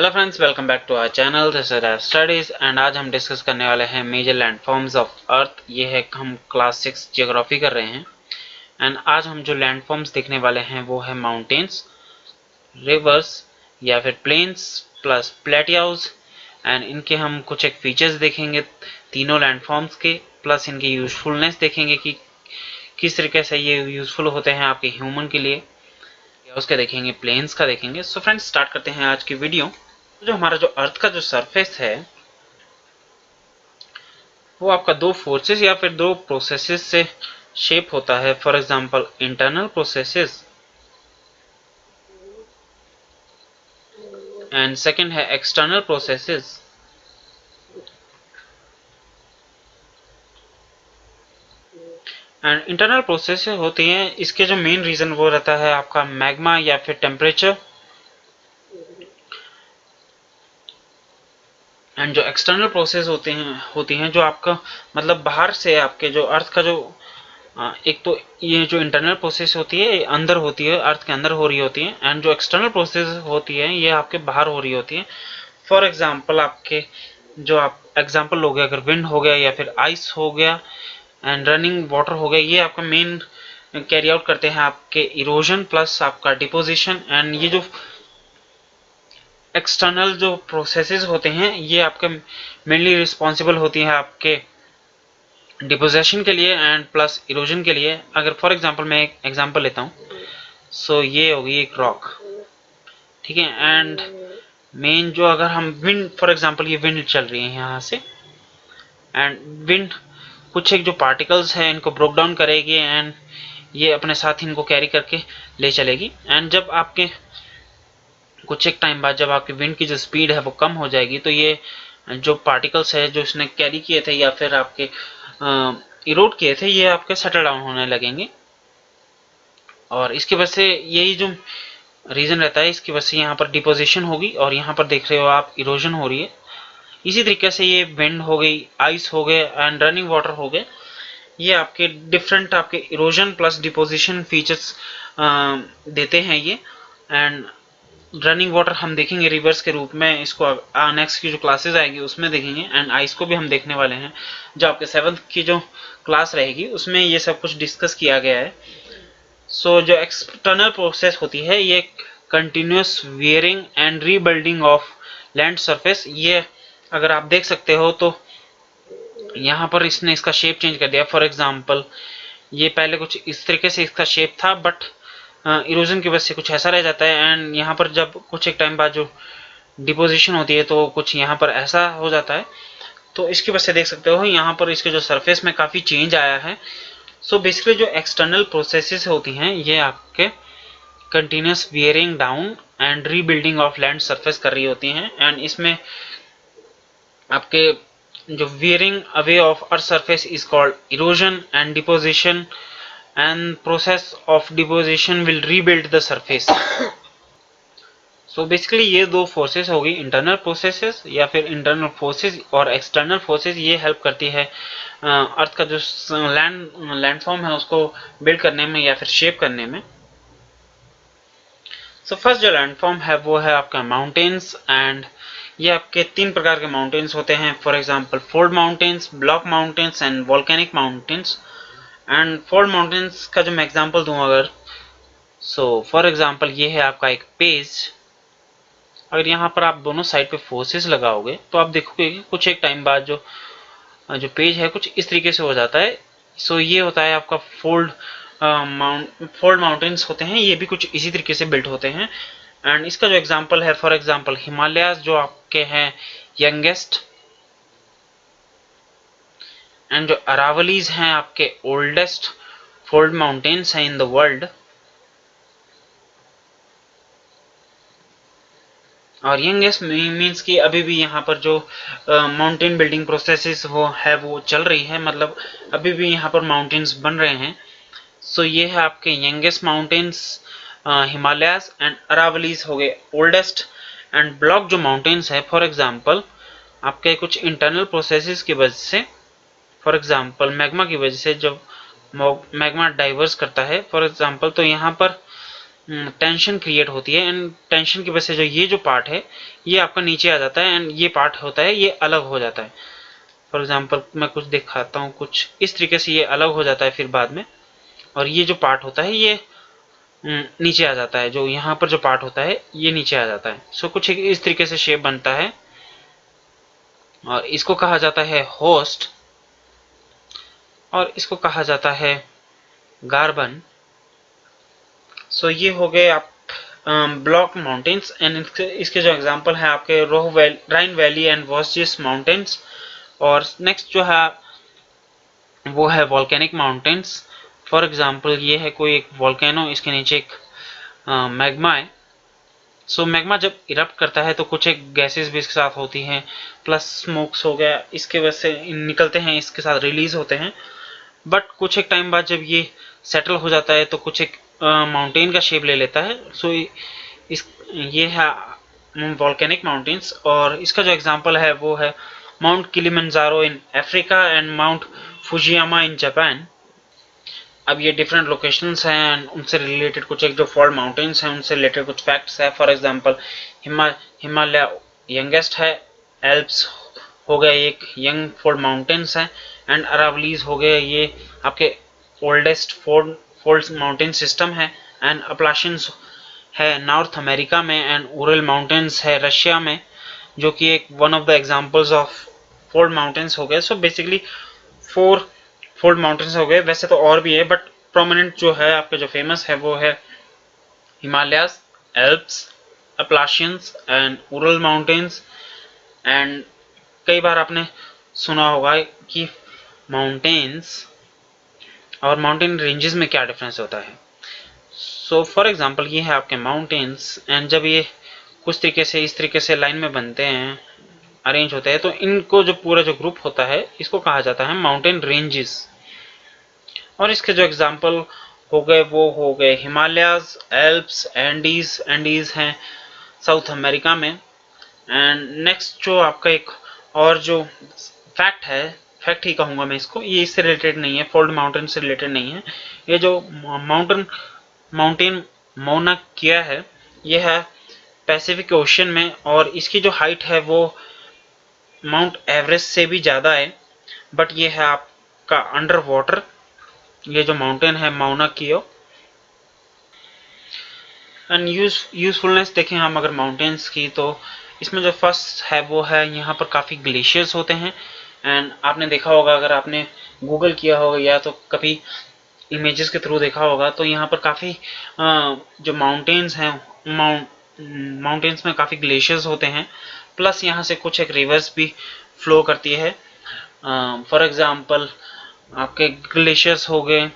Hello friends, welcome back to our channel. This is studies and आज हम discuss करने वाले हैं मेजर लैंडफॉर्म्स ऑफ अर्थ। ये है, हम क्लास 6 जियोग्राफी कर रहे हैं। एंड आज हम जो लैंडफॉर्म्स देखने वाले हैं वो है माउंटेन्स, रिवर्स या फिर प्लेन्स प्लस प्लेटियाउज। एंड इनके हम कुछ एक फीचर्स देखेंगे तीनों लैंडफॉर्म्स के, प्लस इनकी यूजफुलनेस देखेंगे कि किस तरीके से ये यूजफुल होते हैं आपके ह्यूमन के लिए। उसके देखेंगे, प्लेन्स का देखेंगे। सो फ्रेंड्स, स्टार्ट करते हैं आज की वीडियो। जो हमारा जो अर्थ का जो सरफेस है वो आपका दो फोर्सेस या फिर दो प्रोसेसेस से शेप होता है। For example internal processes and second है external processes. And internal processes होती हैं, इसके जो मेन रीजन वो रहता है आपका मैग्मा या फिर टेम्परेचर। एंड जो एक्सटर्नल प्रोसेस होती हैं जो आपका मतलब बाहर से आपके जो अर्थ का जो एक तो ये जो इंटरनल प्रोसेस होती है अंदर होती है, अर्थ के अंदर हो रही होती है। एंड जो एक्सटर्नल प्रोसेस होती है ये आपके बाहर हो रही होती है। फॉर एग्जांपल आपके जो आप एग्जांपल लोगे, अगर विंड हो गया या फिर आइस हो गया एंड रनिंग वाटर हो गया, ये आपका मेन कैरी आउट करते हैं आपके इरोजन प्लस आपका डिपोजिशन। एंड ये जो एक्सटर्नल जो प्रोसेसेस होते हैं ये आपके मेनली रिस्पॉन्सिबल होती है आपके डिपोजिशन के लिए एंड प्लस इरोजन के लिए। अगर फॉर एग्जांपल मैं एक एग्जांपल लेता हूँ, सो ये होगी एक रॉक, ठीक है। एंड मेन जो अगर हम विंड, फॉर एग्जांपल ये विंड चल रही है यहाँ से, एंड विंड कुछ एक जो पार्टिकल्स है इनको ब्रोक डाउन करेगी एंड ये अपने साथ इनको कैरी करके ले चलेगी। एंड जब आपके कुछ एक टाइम बाद जब आपकी विंड की जो स्पीड है वो कम हो जाएगी तो ये जो पार्टिकल्स है जो इसने कैरी किए थे या फिर आपके इरोड किए थे, ये आपके सेटल डाउन होने लगेंगे। और इसकी वजह से यही जो रीजन रहता है, इसकी वजह से यहाँ पर डिपोजिशन होगी और यहाँ पर देख रहे हो आप इरोजन हो रही है। इसी तरीके से ये विंड हो गई, आइस हो गए एंड रनिंग वाटर हो गए, ये आपके डिफरेंट आपके इरोजन प्लस डिपोजिशन फीचर्स देते हैं ये। एंड रनिंग वाटर हम देखेंगे रिवर्स के रूप में, इसको नेक्स्ट की जो क्लासेस आएगी उसमें देखेंगे। एंड आइस को भी हम देखने वाले हैं, जो आपके 7th की जो क्लास रहेगी उसमें ये सब कुछ डिस्कस किया गया है। सो जो एक्सटर्नल प्रोसेस होती है ये continuous wearing and rebuilding of land surface. ये अगर आप देख सकते हो तो यहाँ पर इसने इसका शेप चेंज कर दिया। फॉर एग्जांपल ये पहले कुछ इस तरीके से इसका शेप था, बट इरोजन की वजह से कुछ ऐसा रह जाता है। एंड यहाँ पर जब कुछ एक टाइम बाद जो डिपोजिशन होती है तो कुछ यहाँ पर ऐसा हो जाता है। तो इसकी वजह से देख सकते हो यहाँ पर इसके जो सरफेस में काफ़ी चेंज आया है। सो बेसिकली जो एक्सटर्नल प्रोसेसेस होती हैं ये आपके continuous wearing down and rebuilding of land surface कर रही होती हैं। एंड इसमें आपके जो wearing away of earth surface is called erosion and deposition, and process of deposition will rebuild the surface. So basically ये दो फोर्सेस होगी, इंटरनल प्रोसेसेस या फिर इंटरनल फोर्सेस और एक्सटर्नल फोर्सेस। ये हेल्प करती है अर्थ का जो लैंडफॉर्म है उसको बिल्ड करने में या फिर शेप करने में। सो फर्स्ट जो लैंडफॉर्म है वो है आपका माउंटेन्स। एंड ये आपके 3 प्रकार के माउंटेन्स होते हैं। For example fold mountains, block mountains and volcanic mountains. And fold mountains का जो मैं एग्जांपल दूं अगर, सो फॉर एग्जांपल ये है आपका एक पेज। अगर यहाँ पर आप दोनों साइड पे फोर्सेस लगाओगे तो आप देखोगे कि कुछ एक टाइम बाद जो जो पेज है कुछ इस तरीके से हो जाता है। सो ये होता है आपका फोल्ड माउंटेन्स होते हैं, ये भी कुछ इसी तरीके से बिल्ट होते हैं। एंड इसका जो एग्जाम्पल है, फॉर एग्जाम्पल हिमालयाज जो आपके हैं यंगेस्ट, एंड जो अरावलीज हैं आपके ओल्डेस्ट फोल्ड माउंटेन्स हैं इन द वर्ल्ड। और यंगेस्ट मीन्स कि अभी भी यहाँ पर जो माउंटेन बिल्डिंग प्रोसेसेस वो चल रही है, मतलब अभी भी यहाँ पर माउंटेन्स बन रहे हैं। सो ये है आपके youngest mountains Himalayas, and Aravallis हो गए ओल्डेस्ट। एंड ब्लॉक जो माउंटेन्स है, फॉर एग्जांपल आपके कुछ इंटरनल प्रोसेसेस की वजह से, फॉर एग्जांपल मैग्मा की वजह से जब मैग्मा डाइवर्स करता है फॉर एग्जांपल, तो यहाँ पर टेंशन क्रिएट होती है, एंड टेंशन की वजह से जो ये जो पार्ट है ये आपका नीचे आ जाता है, एंड ये पार्ट होता है ये अलग हो जाता है। फॉर एग्जांपल मैं कुछ दिखाता हूँ, कुछ इस तरीके से ये अलग हो जाता है फिर बाद में, और ये जो पार्ट होता है ये नीचे आ जाता है, जो यहाँ पर जो पार्ट होता है ये नीचे आ जाता है। सो कुछ इस तरीके से शेप बनता है, और इसको कहा जाता है होस्ट, और इसको कहा जाता है गार्बन। सो ये हो गए आप ब्लॉक माउंटेन्स, एंड इसके जो एग्जांपल है आपके राइन वैली एंड वॉस्जिस माउंटेन्स। और नेक्स्ट जो है वो है वॉल्केनिक माउंटेन्स। फॉर एग्जांपल ये है कोई एक वॉल्केनो, इसके नीचे एक मैग्मा है। सो मैग्मा जब इरप्ट करता है तो कुछ एक गैसेस भी इसके साथ होती हैं, प्लस स्मोक्स हो गया, इसके वजह से निकलते हैं, इसके साथ रिलीज होते हैं। बट कुछ एक टाइम बाद जब ये सेटल हो जाता है तो कुछ एक माउंटेन का शेप ले लेता है। सो ये है वॉल्केनिक माउंटेन्स, और इसका जो एग्जांपल है वो है mount Kilimanjaro in Africa and mount Fujiyama in Japan. अब ये डिफरेंट लोकेशंस हैं, एंड उनसे रिलेटेड कुछ एक जो फॉल्ट माउंटेन्स हैं उनसे रिलेटेड कुछ फैक्ट्स है। फॉर एग्जांपल हिमालय यंगेस्ट है, एल्प्स हो गए एक यंग फोल्ड माउंटेन्स हैं, एंड अरावलीज हो गए ये आपके ओल्डेस्ट फोल्ड माउंटेन सिस्टम है, एंड अपलाशियंस है नॉर्थ अमेरिका में, एंड उरल माउंटेन्स है रशिया में, जो कि एक one of the examples of fold mountains हो गए। सो बेसिकली 4 फोल्ड माउंटेन्स हो गए, वैसे तो और भी है बट प्रोमिनेंट जो है आपके जो फेमस है वो है Himalayas, Alps, Appalachians and Ural mountains. And कई बार आपने सुना होगा कि माउंटेन्स और माउंटेन रेंजेस में क्या डिफरेंस होता है। सो फॉर एग्जांपल ये है आपके माउंटेन्स, एंड जब ये कुछ तरीके से इस तरीके से लाइन में बनते हैं, अरेंज होते हैं, तो इनको जो पूरा जो ग्रुप होता है इसको कहा जाता है माउंटेन रेंजेस। और इसके जो एग्जांपल हो गए वो हो गए हिमालयाज, एल्प्स, एंडीज हैं साउथ अमेरिका में। एंड नेक्स्ट जो आपका एक और जो फैक्ट है, फैक्ट ही कहूँगा मैं इसको, ये इससे रिलेटेड नहीं है, फोल्ड माउंटेन से रिलेटेड नहीं है। ये जो माउंटेन मौना किया है ये है पैसिफिक ओशन में, और इसकी जो हाइट है वो माउंट एवरेस्ट से भी ज़्यादा है, बट ये है आपका अंडर वाटर, ये जो माउंटेन है माउना कियो। एंड यूजफुलनेस देखें हम अगर माउंटेन्स की, तो इसमें जो फर्स्ट है वो है यहाँ पर काफ़ी ग्लेशियर्स होते हैं। एंड आपने देखा होगा, अगर आपने गूगल किया होगा या तो कभी इमेजेस के थ्रू देखा होगा, तो यहाँ पर काफ़ी जो माउंटेन्स हैं माउंटेन्स में काफ़ी ग्लेशियर्स होते हैं, प्लस यहाँ से कुछ एक रिवर्स भी फ्लो करती है। फॉर एग्जांपल आपके ग्लेशियर्स हो गए,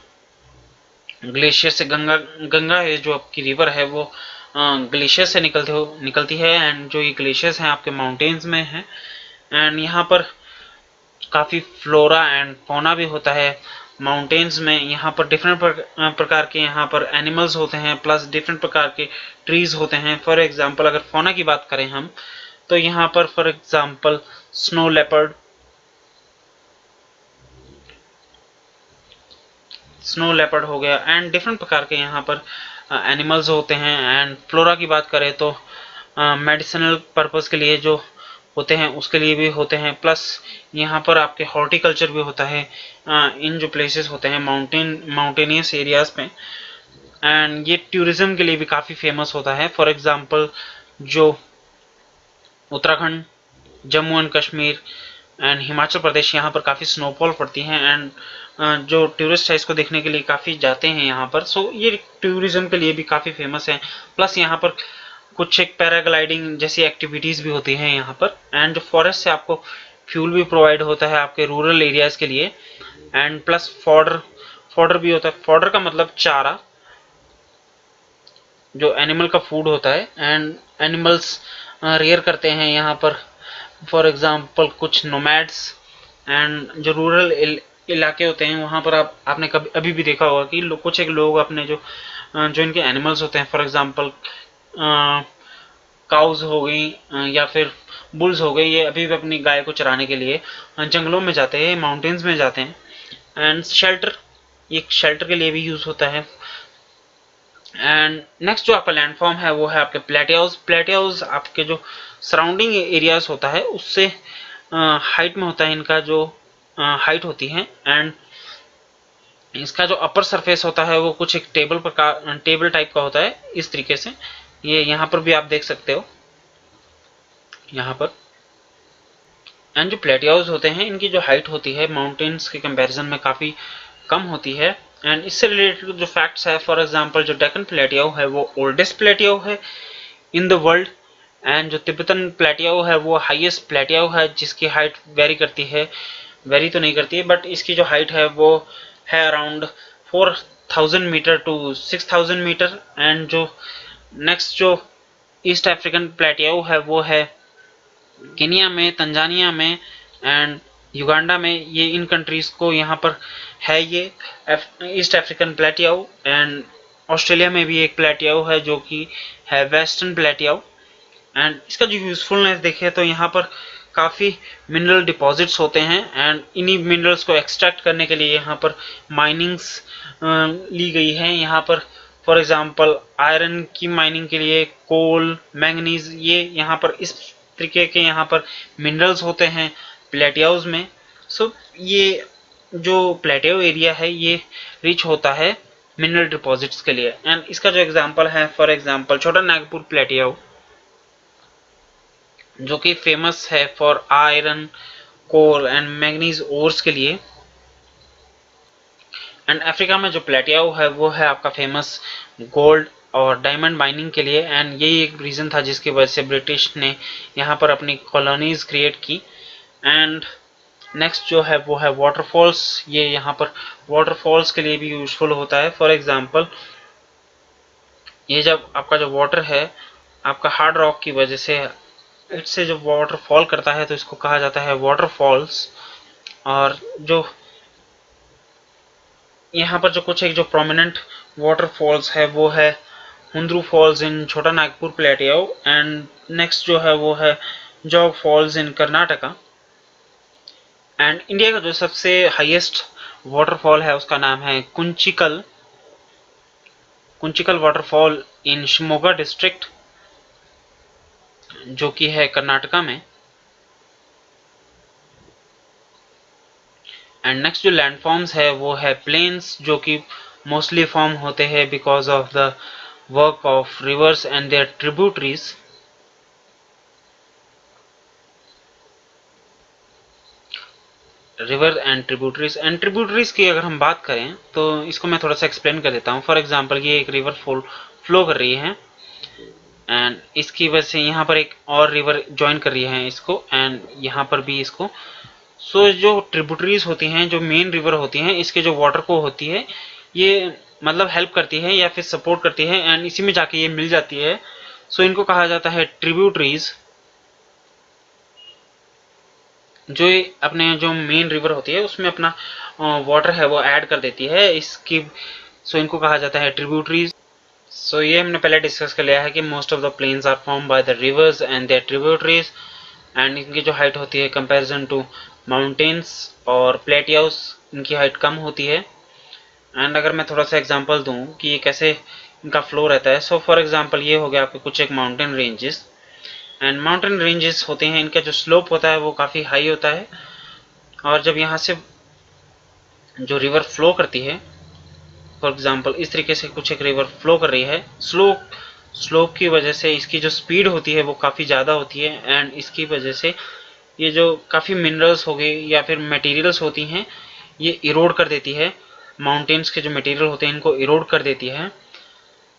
ग्लेशियर से गंगा है जो आपकी रिवर है वो ग्लेशियर से निकलती है, एंड जो ये ग्लेशियर्स हैं आपके माउंटेन्स में हैं। एंड यहाँ पर काफ़ी फ्लोरा एंड फौना भी होता है माउंटेन्स में। यहाँ पर डिफरेंट प्रकार के यहाँ पर एनिमल्स होते हैं, प्लस डिफरेंट प्रकार के ट्रीज होते हैं। फॉर एग्जांपल अगर फौना की बात करें हम, तो यहाँ पर फॉर एग्जांपल स्नो लेपर्ड हो गया, एंड डिफरेंट प्रकार के यहाँ पर एनिमल्स होते हैं। एंड फ्लोरा की बात करें तो मेडिसिनल पर्पस के लिए जो होते हैं उसके लिए भी होते हैं, प्लस यहाँ पर आपके हॉर्टिकल्चर भी होता है इन जो प्लेसेस होते हैं माउंटेनियस एरियाज में। एंड ये टूरिज्म के लिए भी काफ़ी फेमस होता है। फॉर एग्जांपल जो उत्तराखंड, जम्मू एंड कश्मीर एंड हिमाचल प्रदेश, यहाँ पर काफ़ी स्नोफॉल पड़ती है, एंड जो टूरिस्ट है इसको देखने के लिए काफ़ी जाते हैं यहाँ पर। सो ये टूरिज्म के लिए भी काफ़ी फेमस है, प्लस यहाँ पर कुछ एक पैराग्लाइडिंग जैसी एक्टिविटीज़ भी होती हैं यहाँ पर। एंड जो फॉरेस्ट से आपको फ्यूल भी प्रोवाइड होता है आपके रूरल एरियाज़ के लिए, एंड प्लस फॉडर भी होता है। फॉडर का मतलब चारा, जो एनिमल का फूड होता है, एंड एनिमल्स रेयर करते हैं यहाँ पर। फॉर एग्जांपल कुछ नोमैड्स, एंड जो रूरल इलाके होते हैं वहाँ पर आपने कभी अभी भी देखा होगा कि कुछ एक लोग अपने जो इनके एनिमल्स होते हैं, फॉर एग्जांपल काउज हो गई या फिर बुल्स हो गए, ये अभी भी अपनी गाय को चराने के लिए जंगलों में जाते हैं, माउंटेन्स में जाते हैं। एंड शेल्टर, ये शेल्टर के लिए भी यूज़ होता है। एंड नेक्स्ट जो आपका लैंडफॉर्म है वो है आपके प्लेटियाउस। प्लेटियाउस आपके जो सराउंडिंग एरियाज होता है उससे हाइट में होता है, इनका जो हाइट होती है। एंड इसका जो अपर सरफेस होता है वो कुछ एक टेबल टाइप का होता है, इस तरीके से। ये यहाँ पर भी आप देख सकते हो यहाँ पर। एंड जो प्लेटियाउस होते हैं इनकी जो हाइट होती है माउंटेन्स के कंपैरिजन में काफ़ी कम होती है। एंड इससे रिलेटेड जो फैक्ट्स है, फॉर एग्जांपल जो डेक्कन प्लेटियाउ है वो ओल्डेस्ट प्लेटियाउ है इन द वर्ल्ड। एंड जो तिब्बतन प्लेटियाउ है वो हाईएस्ट प्लेटियाउ है, जिसकी हाइट वेरी तो नहीं करती है, बट इसकी जो हाइट है वो है around 4000 metre to 6000 metre. And जो नेक्स्ट जो ईस्ट अफ्रीकन प्लेटियाउ है वो है केनिया में, तंजानिया में एंड युगांडा में। ये इन कंट्रीज को यहाँ पर है ये ईस्ट अफ्रीकन प्लेटियाउ। एंड ऑस्ट्रेलिया में भी एक प्लेटियाउ है जो कि है वेस्टर्न प्लेटियाउ। एंड इसका जो यूजफुलनेस देखें तो यहाँ पर काफ़ी मिनरल डिपॉजिट्स होते हैं एंड इन्हीं मिनरल्स को एक्सट्रैक्ट करने के लिए यहाँ पर माइनिंग्स ली गई है। यहाँ पर फॉर एग्जांपल आयरन की माइनिंग के लिए कोल, मैंगनीज, ये यहाँ पर इस तरीके के यहाँ पर मिनरल्स होते हैं प्लेटियाउस में। सो ये जो प्लेटियाउ एरिया है ये रिच होता है मिनरल डिपॉजिट्स के लिए। एंड इसका जो एग्जांपल है, फॉर एग्जांपल छोटा नागपुर प्लेटियाउ, जो कि फेमस है for iron, coal and manganese ores के लिए। एंड अफ्रीका में जो प्लेटियाउ है वो है आपका फेमस गोल्ड और डायमंड माइनिंग के लिए। एंड यही एक रीज़न था जिसकी वजह से ब्रिटिश ने यहाँ पर अपनी कॉलोनीज क्रिएट की। एंड नेक्स्ट जो है वो है वाटरफॉल्स। ये यहाँ पर वाटरफॉल्स के लिए भी यूजफुल होता है। फॉर एग्जांपल ये जब आपका जो वाटर है आपका हार्ड रॉक की वजह से इससे जब वाटर फॉल करता है तो इसको कहा जाता है वाटरफॉल्स। और जो यहाँ पर जो कुछ एक जो प्रोमिनेंट वाटरफॉल्स है वो है हुंद्रू फॉल्स इन छोटा नागपुर प्लेटियाउ। एंड नेक्स्ट जो है वो है जोग falls in Karnataka. And India का जो सबसे हाईएस्ट वाटरफॉल है उसका नाम है Kunchikal waterfall in Shimoga district, जो कि है कर्नाटका में। एंड नेक्स्ट जो लैंडफॉर्म्स है वो है प्लेन्स, जो कि मोस्टली फॉर्म होते हैं because of the work of rivers and their tributaries. River and tributaries की अगर हम बात करें तो इसको मैं थोड़ा सा एक्सप्लेन कर देता हूँ। फॉर एग्जांपल ये एक रिवर फ्लो कर रही है एंड इसकी वजह से यहाँ पर एक और रिवर ज्वाइन कर रही है इसको, एंड यहाँ पर भी इसको। सो जो ट्रिब्यूटरीज होती हैं, जो मेन रिवर होती हैं, इसके जो वाटर को होती है ये मतलब हेल्प करती है या फिर सपोर्ट करती है एंड इसी में जाके ये मिल जाती है। सो इनको कहा जाता है ट्रिब्यूटरीज। जो अपने जो मेन रिवर होती है उसमें अपना वाटर है वो ऐड कर देती है इसकी। सो इनको कहा जाता है ट्रिब्यूटरीज। सो ये हमने पहले डिस्कस कर लिया है कि most of the plains are form by the rivers and their tributaries. And इनकी जो हाइट होती है कंपैरिजन टू माउंटेन्स और प्लेटियाउस, इनकी हाइट कम होती है। एंड अगर मैं थोड़ा सा एग्जांपल दूं कि ये कैसे इनका फ्लो रहता है, सो फॉर एग्जांपल ये हो गया आपके कुछ एक mountain ranges. And mountain ranges होते हैं, इनका जो स्लोप होता है वो काफ़ी हाई होता है। और जब यहाँ से जो रिवर फ्लो करती है, फॉर एग्जांपल इस तरीके से कुछ एक रिवर फ्लो कर रही है, स्लोप की वजह से इसकी जो स्पीड होती है वो काफ़ी ज़्यादा होती है। एंड इसकी वजह से ये जो काफ़ी मिनरल्स हो गए या फिर मटेरियल्स होती हैं ये इरोड कर देती है। माउंटेन्स के जो मटेरियल होते हैं इनको इरोड कर देती है।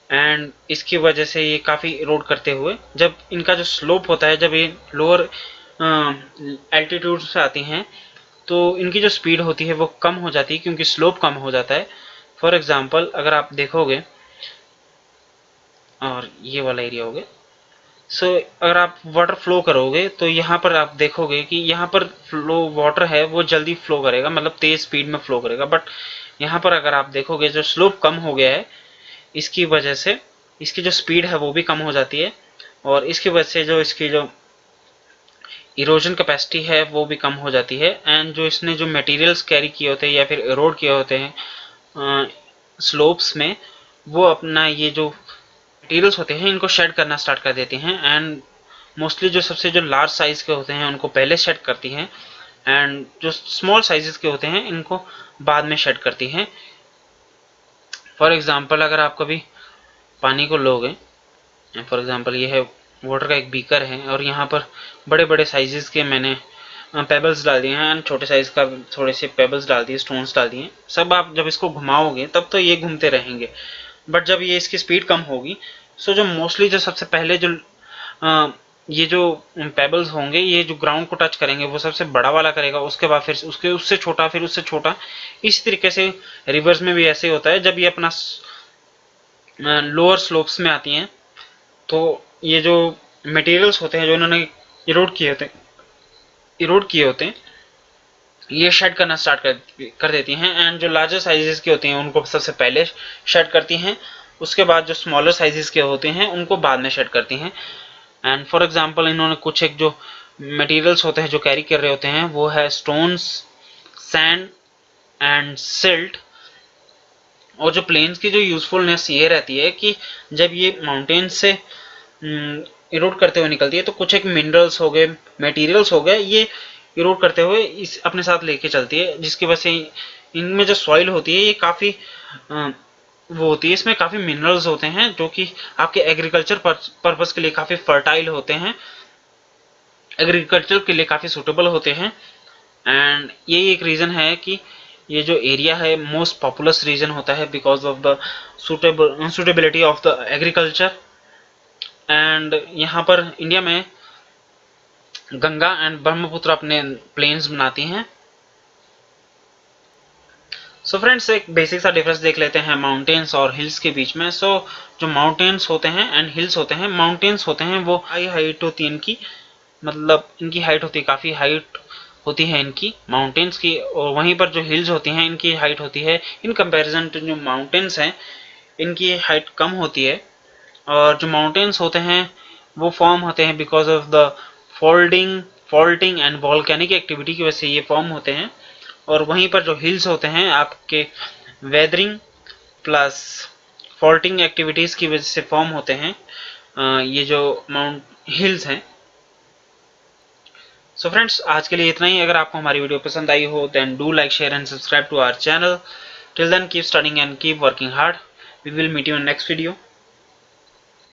एंड इसकी वजह से ये काफ़ी इरोड करते हुए जब इनका जो स्लोप होता है, जब ये लोअर एल्टीट्यूड से आती हैं तो इनकी जो स्पीड होती है वो कम हो जाती है क्योंकि स्लोप कम हो जाता है। फॉर एग्जांपल अगर आप देखोगे, और ये वाला एरिया हो गया। सो अगर आप वाटर फ्लो करोगे तो यहाँ पर आप देखोगे कि यहाँ पर फ्लो वाटर है वो जल्दी फ्लो करेगा, मतलब तेज स्पीड में फ्लो करेगा। बट यहाँ पर अगर आप देखोगे जो स्लोप कम हो गया है इसकी वजह से इसकी जो स्पीड है वो भी कम हो जाती है और इसकी वजह से जो इसकी जो इरोजन कैपेसिटी है वो भी कम हो जाती है। एंड जो इसने जो मटेरियल्स कैरी किए होते हैं या फिर इरोड किए होते हैं स्लोप्स में, वो अपना ये जो मटेरियल्स होते हैं इनको शेड करना स्टार्ट कर देती हैं, एंड मोस्टली जो सबसे जो लार्ज साइज के होते हैं उनको पहले शेड करती हैं, एंड जो स्मॉल साइजेस के होते हैं इनको बाद में शेड करती हैं। फॉर एग्जांपल अगर आप कभी पानी को लोगे, फॉर एग्जांपल ये है वाटर का एक बीकर है और यहाँ पर बड़े बड़े साइजेस के मैंने पेबल्स डाल दिए हैं, एंड छोटे साइज का थोड़े से पेबल्स डाल दिए, स्टोन्स डाल दिए। सब आप जब इसको घुमाओगे तब तो ये घूमते रहेंगे, बट जब ये इसकी स्पीड कम होगी, सो जो मोस्टली जो सबसे पहले जो ये जो पेबल्स होंगे ये जो ग्राउंड को टच करेंगे वो सबसे बड़ा वाला करेगा, उसके बाद फिर उसके उससे छोटा, फिर उससे छोटा। इस तरीके से रिवर्स में भी ऐसे ही होता है। जब ये अपना लोअर स्लोप्स में आती हैं तो ये जो मटेरियल्स होते हैं जो इन्होंने इरोड किए होते हैं ये शेड करना स्टार्ट कर देती हैं, एंड जो लार्जर साइजेस के होते हैं उनको सबसे पहले शेड करती हैं, उसके बाद जो स्मॉलर साइजेस के होते हैं उनको बाद में शेड करती हैं। एंड फॉर एग्जांपल इन्होंने कुछ एक जो मटेरियल्स होते हैं जो कैरी कर रहे होते हैं वो है स्टोन्स, सैंड एंड सिल्ट। और जो प्लेन्स की जो यूजफुलनेस ये रहती है कि जब ये माउंटेन से इरोड करते हुए निकलती है तो कुछ एक मिनरल्स हो गए, मटेरियल्स हो गए, ये इरोड करते हुए इस अपने साथ लेके चलती है, जिसकी वजह से इनमें जो सॉइल होती है ये काफ़ी वो होती है, इसमें काफ़ी मिनरल्स होते हैं जो कि आपके एग्रीकल्चर पर्पस के लिए काफ़ी फर्टाइल होते हैं, एग्रीकल्चर के लिए काफ़ी सूटेबल होते हैं। एंड यही एक रीज़न है कि ये जो एरिया है मोस्ट पॉपुलस रीजन होता है because of the suitability of the agriculture. And यहाँ पर इंडिया में गंगा एंड ब्रह्मपुत्र अपने प्लेन्स बनाती हैं। सो फ्रेंड्स एक बेसिक सा डिफरेंस देख लेते हैं माउंटेन्स और हिल्स के बीच में। सो जो माउंटेन्स होते हैं एंड हिल्स होते हैं, माउंटेन्स होते हैं वो हाई हाइट होती है इनकी, मतलब इनकी हाइट होती है, काफ़ी हाइट होती है इनकी माउंटेन्स की, और वहीं पर जो हिल्स होती हैं इनकी हाइट होती है इन कंपैरिजन टू जो माउंटेन्स हैं इनकी हाइट कम होती है। और जो माउंटेन्स होते हैं वो फॉर्म होते हैं because of the faulting and volcanic activity की वजह से ये फॉर्म होते हैं, और वहीं पर जो हिल्स होते हैं आपके वेदरिंग प्लस फॉल्टिंग एक्टिविटीज़ की वजह से फॉर्म होते हैं ये जो माउंट हिल्स हैं। सो फ्रेंड्स आज के लिए इतना ही। अगर आपको हमारी वीडियो पसंद आई हो then do like, share and subscribe to our channel. Till then keep studying and keep working hard. We will meet you in next video.